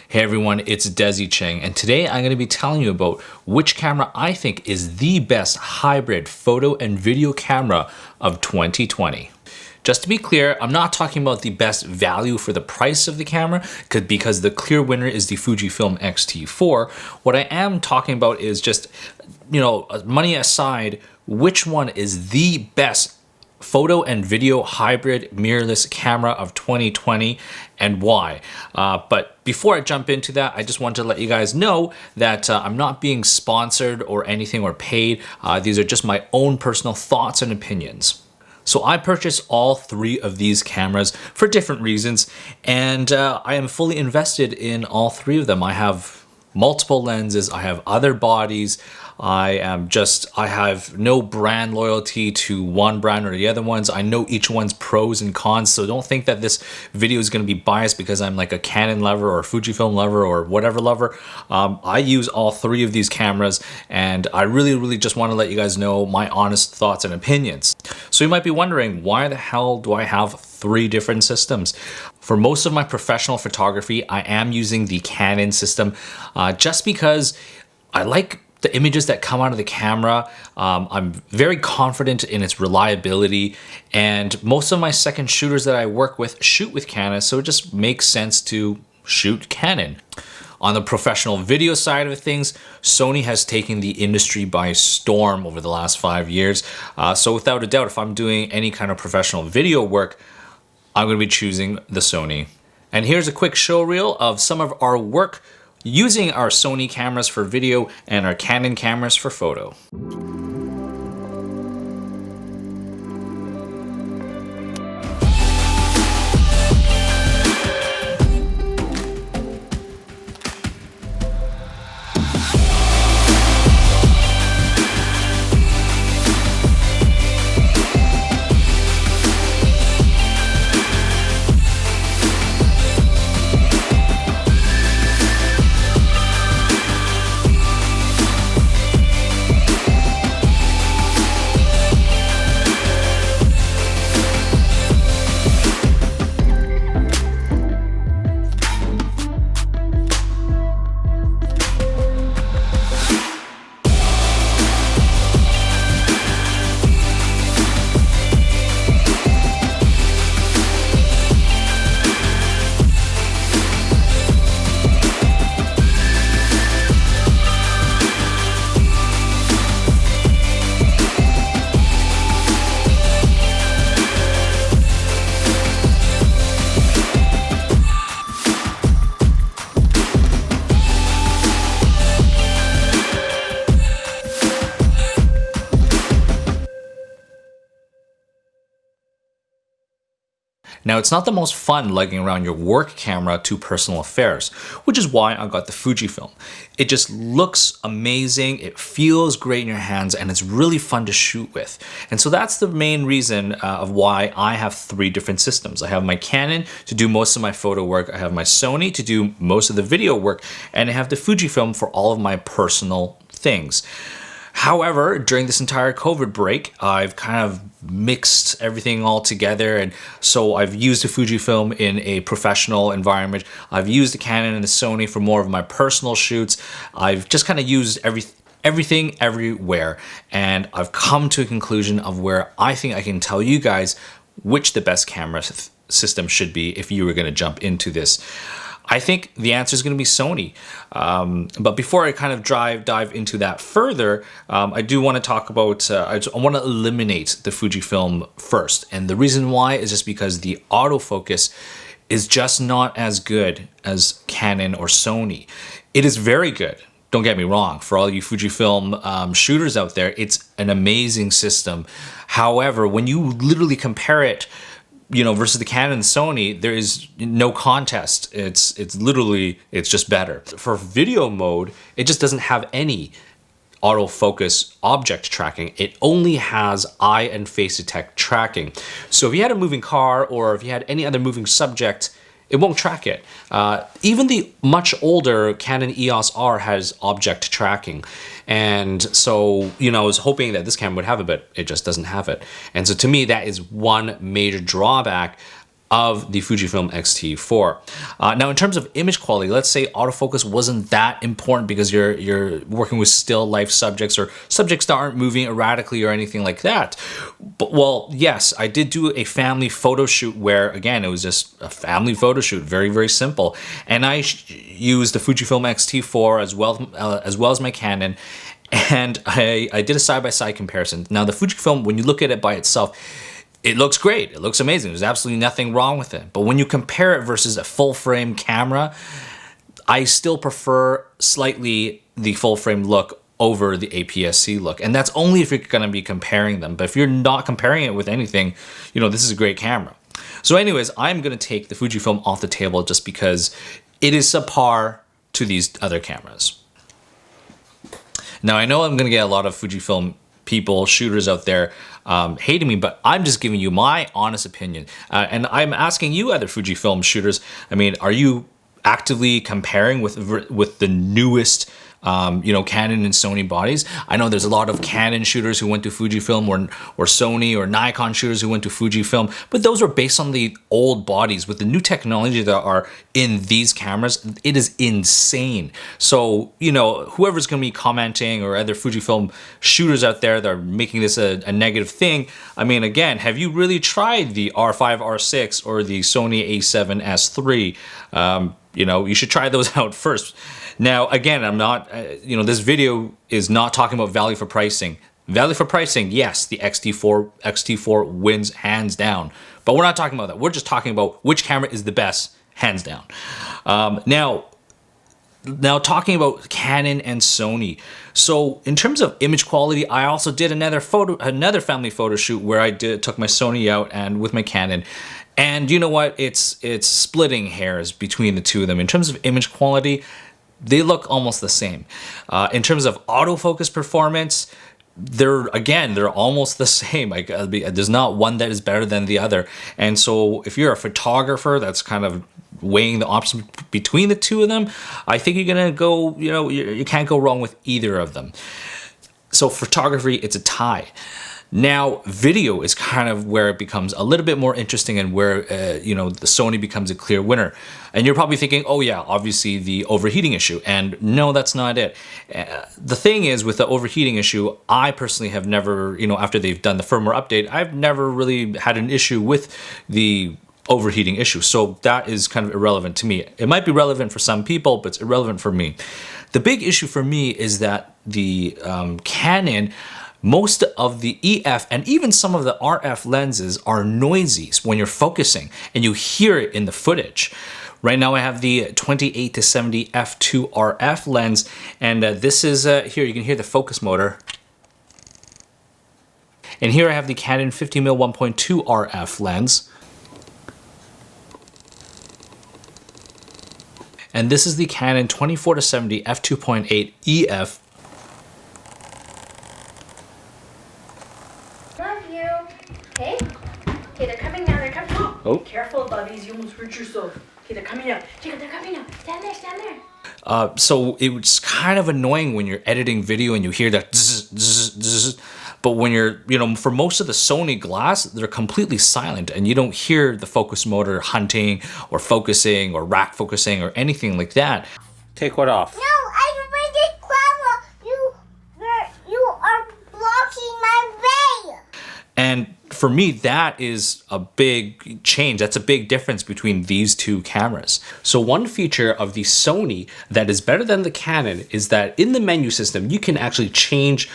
Hey everyone, it's Desi Cheng, and today I'm going to be telling you about which camera I think is the best hybrid photo and video camera of 2020. Just to be clear, I'm not talking about the best value for the price of the camera because the clear winner is the Fujifilm X-T4. What I am talking about is just, money aside, which one is the best photo and video hybrid mirrorless camera of 2020 and why. But before I jump into that, I just want to let you guys know that I'm not being sponsored or anything or paid. These are just my own personal thoughts and opinions. So I purchased all three of these cameras for different reasons, and I am fully invested in all three of them. I have multiple lenses, I have other bodies, I have no brand loyalty to one brand or the other ones. I know each one's pros and cons, so don't think that this video is going to be biased because I'm like a Canon lover or a Fujifilm lover or whatever lover. I use all three of these cameras, and I really just want to let you guys know my honest thoughts and opinions. So you might be wondering, why the hell do I have three different systems? For most of my professional photography, I am using the Canon system just because I like the images that come out of the camera. I'm very confident in its reliability, and most of my second shooters that I work with shoot with Canon, so it just makes sense to shoot Canon. On the professional video side of things, Sony has taken the industry by storm over the last 5 years. So without a doubt, if I'm doing any kind of professional video work, I'm going to be choosing the Sony. And here's a quick show reel of some of our work using our Sony cameras for video and our Canon cameras for photo. Now, it's not the most fun lugging around your work camera to personal affairs, which is why I got the Fujifilm. It just looks amazing, it feels great in your hands, and it's really fun to shoot with. And so that's the main reason of why I have three different systems. I have my Canon to do most of my photo work, I have my Sony to do most of the video work, and I have the Fujifilm for all of my personal things. However, during this entire COVID break, I've kind of mixed everything all together, and so I've used the Fujifilm in a professional environment. I've used the Canon and the Sony for more of my personal shoots. I've just kind of used everything everywhere, and I've come to a conclusion of where I think I can tell you guys which the best camera system should be if you were going to jump into this. I think the answer is going to be Sony. But before I kind of dive into that further, I do want to talk about, I want to eliminate the Fujifilm first. And the reason why is just because the autofocus is just not as good as Canon or Sony. It is very good. Don't get me wrong, for all you Fujifilm shooters out there, it's an amazing system. However, when you literally compare it versus the Canon and Sony, there is no contest. It's just better. For video mode, it just doesn't have any autofocus object tracking. It only has eye and face detect tracking. So if you had a moving car or if you had any other moving subject, it won't track it. Even the much older Canon EOS R has object tracking. And so, I was hoping that this camera would have it, but it just doesn't have it. And so to me, that is one major drawback of the Fujifilm X-T4. Now, in terms of image quality, let's say autofocus wasn't that important because you're working with still life subjects or subjects that aren't moving erratically or anything like that. But, well, yes, I did do a family photo shoot where, again, it was just a family photo shoot, very, very simple. And I used the Fujifilm X-T4 as well as my Canon. And I did a side-by-side comparison. Now, the Fujifilm, when you look at it by itself, it looks great. It looks amazing. There's absolutely nothing wrong with it. But when you compare it versus a full frame camera, I still prefer slightly the full frame look over the APS-C look. And that's only if you're going to be comparing them. But if you're not comparing it with anything, you know, this is a great camera. So anyways, I'm going to take the Fujifilm off the table just because it is subpar to these other cameras. Now, I know I'm going to get a lot of Fujifilm people, shooters out there hating me, but I'm just giving you my honest opinion. And I'm asking you other Fujifilm shooters, I mean, are you actively comparing with the newest Canon and Sony bodies? I know there's a lot of Canon shooters who went to Fujifilm or Sony or Nikon shooters who went to Fujifilm, but those are based on the old bodies. With the new technology that are in these cameras, it is insane. So, you know, whoever's going to be commenting or other Fujifilm shooters out there that are making this a negative thing, I mean, again, have you really tried the R5, R6 or the Sony A7S III? You know, you should try those out first. Now, again, I'm not, this video is not talking about value for pricing. Value for pricing, yes, the X-T4 wins hands down. But we're not talking about that. We're just talking about which camera is the best, hands down. Now talking about Canon and Sony. So in terms of image quality, I also did another family photo shoot where I took my Sony out and with my Canon. And you know what? It's splitting hairs between the two of them. In terms of image quality, they look almost the same. In terms of autofocus performance, they're almost the same. Like, there's not one that is better than the other. And so if you're a photographer that's kind of weighing the options between the two of them, I think you're gonna go, you can't go wrong with either of them. So photography, it's a tie. Now, video is kind of where it becomes a little bit more interesting and where, the Sony becomes a clear winner. And you're probably thinking, oh yeah, obviously the overheating issue. And no, that's not it. The thing is, with the overheating issue, I personally have never, after they've done the firmware update, I've never really had an issue with the overheating issue. So that is kind of irrelevant to me. It might be relevant for some people, but it's irrelevant for me. The big issue for me is that the Canon, most of the EF and even some of the RF lenses are noisy when you're focusing, and you hear it in the footage. Right now I have the 28-70 f2 RF lens, and this is, here you can hear the focus motor. And here I have the Canon 50mm 1.2 RF lens. And this is the Canon 24-70 f2.8 EF. Okay, they're coming now, they're coming. Oh. Careful, Bubbies, you almost hurt yourself. Okay, they're coming now. Jacob, they're coming now. Stand there. So it was kind of annoying when you're editing video and you hear that zzz, zzz, zzz. But when you're, for most of the Sony glass, they're completely silent and you don't hear the focus motor hunting or focusing or rack focusing or anything like that. Take what off? No, I already clever. You are blocking my way. And for me, that is a big change. That's a big difference between these two cameras. So one feature of the Sony that is better than the Canon is that in the menu system, you can actually change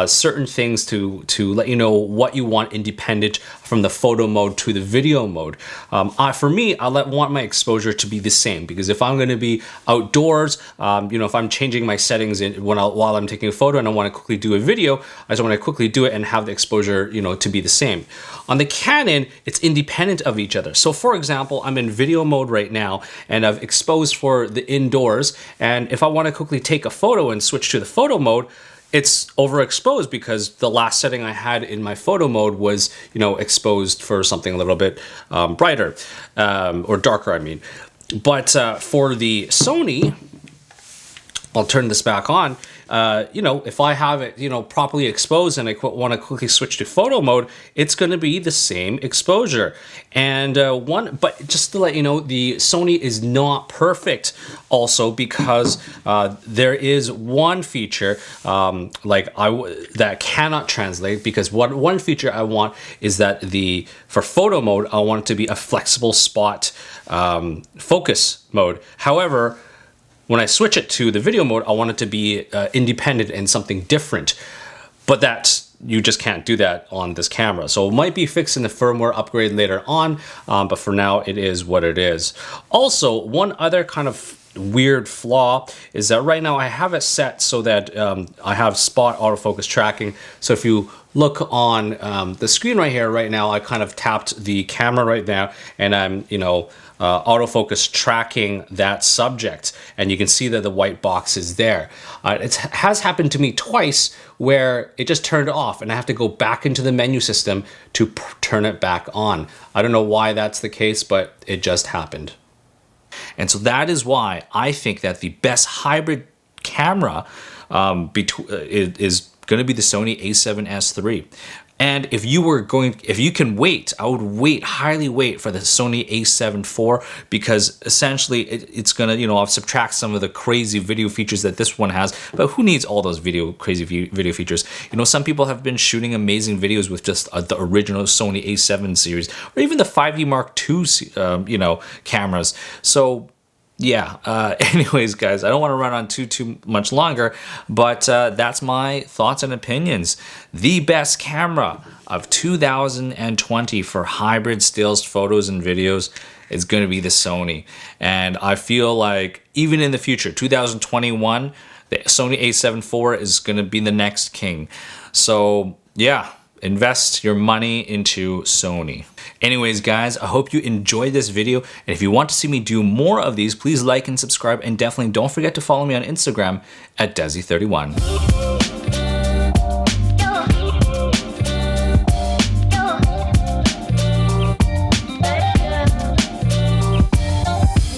certain things to let you know what you want independent from the photo mode to the video mode. For me, I want my exposure to be the same, because if I'm going to be outdoors, if I'm changing my settings while I'm taking a photo and I want to quickly do a video, I just want to quickly do it and have the exposure, to be the same. On the Canon, it's independent of each other. So for example, I'm in video mode right now and I've exposed for the indoors. And if I want to quickly take a photo and switch to the photo mode, it's overexposed because the last setting I had in my photo mode was, exposed for something a little bit brighter or darker, I mean. But for the Sony, I'll turn this back on. You know, if I have it, you know, properly exposed and I want to quickly switch to photo mode, it's going to be the same exposure. And but just to let you know, the Sony is not perfect also, because there is one feature that cannot translate, because one feature I want is that for photo mode, I want it to be a flexible spot focus mode. However, when I switch it to the video mode, I want it to be independent and something different. But you just can't do that on this camera. So it might be fixed in the firmware upgrade later on, but for now it is what it is. Also, one other kind of weird flaw is that right now I have it set so that I have spot autofocus tracking. So if you look on the screen right here, right now, I kind of tapped the camera right now, and I'm, you know, autofocus tracking that subject, and you can see that the white box is there. It has happened to me twice where it just turned off and I have to go back into the menu system to turn it back on. I don't know why that's the case, but it just happened. And so that is why I think that the best hybrid camera is going to be the Sony A7S III. And if you can wait, I would highly wait for the Sony A7 IV, because essentially it's gonna, you know, subtract some of the crazy video features that this one has. But who needs all those crazy video features? You know, some people have been shooting amazing videos with just the original Sony A7 series, or even the 5D Mark II, you know, cameras. So yeah, anyways, guys, I don't want to run on too much longer, but that's my thoughts and opinions. The best camera of 2020 for hybrid stills, photos, and videos is going to be the Sony. And I feel like even in the future, 2021, the Sony A7 IV is going to be the next king. So yeah, invest your money into Sony. Anyways, guys, I hope you enjoyed this video. And if you want to see me do more of these, please like and subscribe. And definitely don't forget to follow me on Instagram at Desi31.